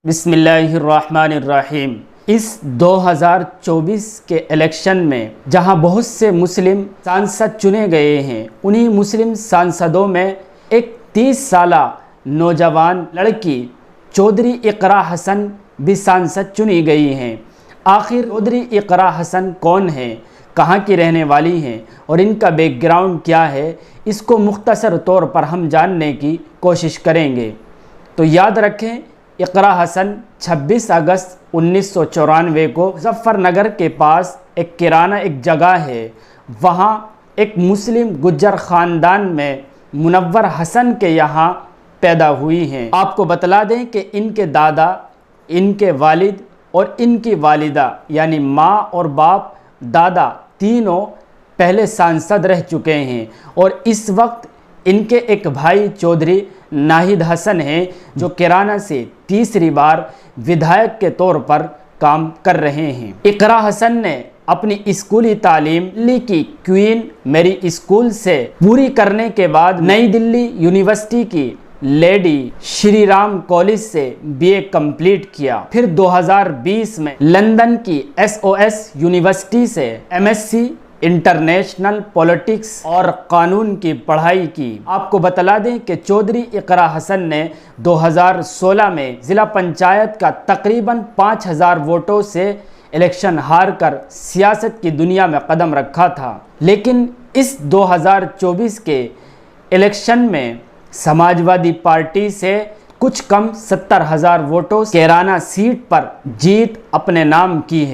बिस्मिल्लाहिर्रहमानिर्रहीम। इस 2024 के इलेक्शन में जहां बहुत से मुस्लिम सांसद चुने गए हैं, उन्हीं मुस्लिम सांसदों में एक 30 साला नौजवान लड़की चौधरी इकरा हसन भी सांसद चुनी गई हैं। आखिर चौधरी इकरा हसन कौन है, कहाँ की रहने वाली हैं और इनका बैकग्राउंड क्या है, इसको मुख्तसर तौर पर हम जानने की कोशिश करेंगे। तो याद रखें, इकरा हसन 26 अगस्त 1994 को मुजफ्फरनगर के पास एक किराना एक जगह है, वहाँ एक मुस्लिम गुज्जर ख़ानदान में मुनव्वर हसन के यहाँ पैदा हुई हैं। आपको बतला दें कि इनके दादा, इनके वालिद और इनकी वालिदा यानी माँ और बाप, दादा तीनों पहले सांसद रह चुके हैं और इस वक्त इनके एक भाई चौधरी नाहिद हसन हैं जो किराना से तीसरी बार विधायक के तौर पर काम कर रहे हैं। इकरा हसन ने अपनी स्कूली तालीम दिल्ली की क्वीन मैरी स्कूल से पूरी करने के बाद नई दिल्ली यूनिवर्सिटी की लेडी श्री राम कॉलेज से बीए कंप्लीट किया। फिर 2020 में लंदन की SOS यूनिवर्सिटी से MSc इंटरनेशनल पॉलिटिक्स और कानून की पढ़ाई की। आपको बतला दें कि चौधरी इकरा हसन ने 2016 में ज़िला पंचायत का तकरीबन 5000 वोटों से इलेक्शन हार कर सियासत की दुनिया में कदम रखा था, लेकिन इस 2024 के इलेक्शन में समाजवादी पार्टी से कुछ कम 70,000 वोटों किराना सीट पर जीत अपने नाम की है।